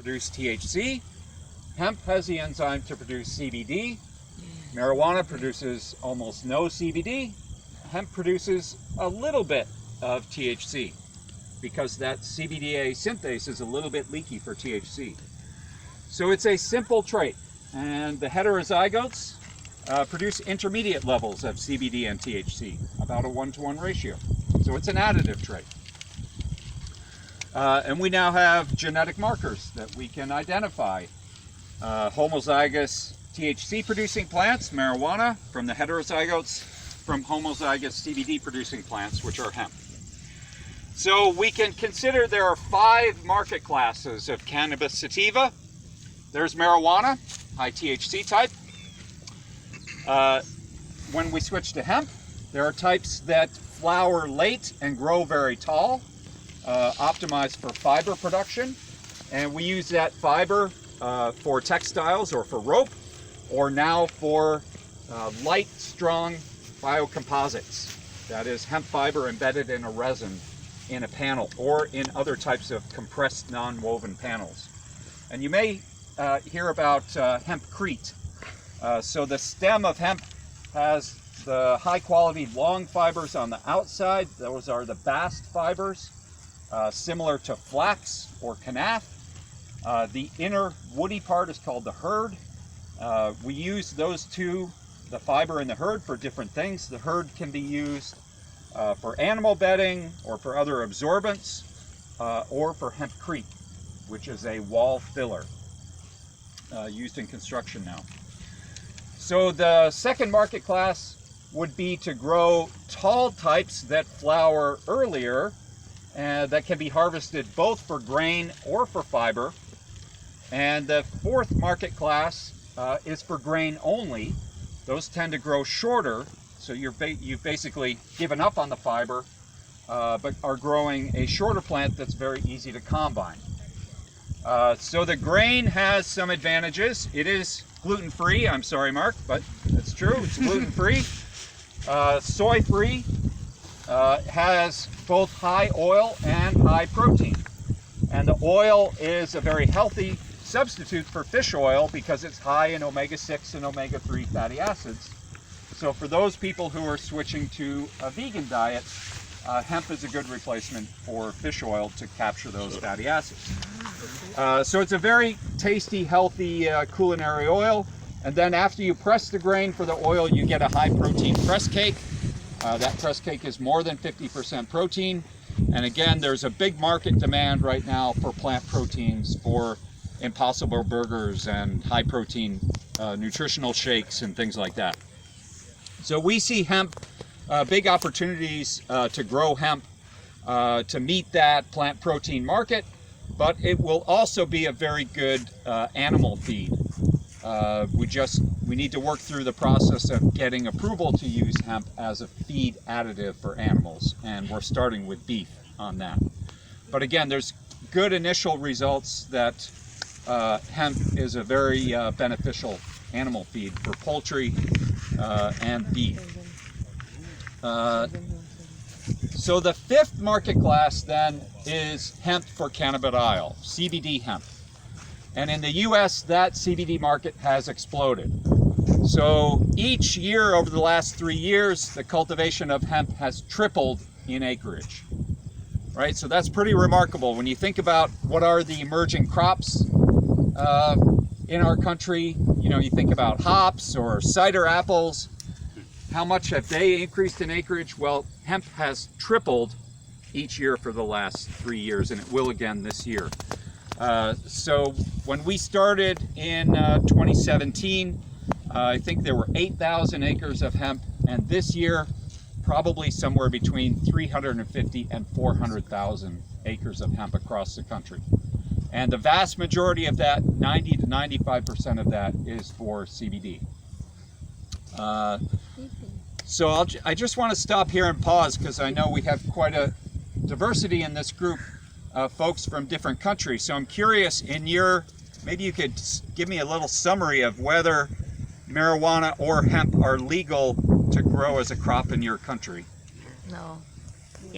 produce THC. Hemp has the enzyme to produce CBD. Marijuana produces almost no CBD. Hemp produces a little bit of THC because that CBDA synthase is a little bit leaky for THC. So it's a simple trait, and the heterozygotes produce intermediate levels of CBD and THC, about a 1-to-1 ratio. So it's an additive trait. And we now have genetic markers that we can identify. Homozygous THC producing plants, marijuana, from the heterozygotes from homozygous CBD producing plants, which are hemp. So we can consider there are 5 market classes of cannabis sativa. There's marijuana, high THC type. When we switch to hemp, there are types that flower late and grow very tall, optimized for fiber production. And we use that fiber for textiles or for rope, or now for light, strong biocomposites. That is hemp fiber embedded in a resin in a panel or in other types of compressed non-woven panels. And you may hear about hempcrete. So the stem of hemp has the high quality long fibers on the outside. Those are the bast fibers, similar to flax or kanaf. The inner woody part is called the hurd. We use those two, the fiber and the hurd, for different things. The hurd can be used for animal bedding or for other absorbents, or for hempcrete, which is a wall filler used in construction now. So the second market class would be to grow tall types that flower earlier, that can be harvested both for grain or for fiber. And the fourth market class is for grain only. Those tend to grow shorter, so you've basically given up on the fiber, but are growing a shorter plant that's very easy to combine. So the grain has some advantages. It is gluten-free. I'm sorry, Mark, but it's true. It's gluten-free. Soy-free. Has both high oil and high protein. And the oil is a very healthy substitute for fish oil because it's high in omega-6 and omega-3 fatty acids. So for those people who are switching to a vegan diet, hemp is a good replacement for fish oil to capture those fatty acids. So it's a very tasty, healthy culinary oil. And then after you press the grain for the oil, you get a high protein press cake. That press cake is more than 50% protein. And again, there's a big market demand right now for plant proteins for Impossible burgers and high protein nutritional shakes and things like that. So we see hemp, big opportunities to grow hemp to meet that plant protein market, but it will also be a very good animal feed. We need to work through the process of getting approval to use hemp as a feed additive for animals, and we're starting with beef on that. But again, there's good initial results that hemp is a very beneficial animal feed for poultry and beef. So the fifth market class then is hemp for cannabidiol, CBD hemp. And in the US, that CBD market has exploded. So each year over the last 3 years, the cultivation of hemp has tripled in acreage. Right, so that's pretty remarkable. When you think about what are the emerging crops in our country, you think about hops or cider apples. How much have they increased in acreage? Well, hemp has tripled each year for the last 3 years, and it will again this year. So when we started in 2017, I think there were 8,000 acres of hemp, and this year, probably somewhere between 350 and 400,000 acres of hemp across the country. And the vast majority of that, 90 to 95% of that, is for CBD. So I just want to stop here and pause because I know we have quite a diversity in this group of folks from different countries. So I'm curious, maybe you could give me a little summary of whether marijuana or hemp are legal to grow as a crop in your country. No.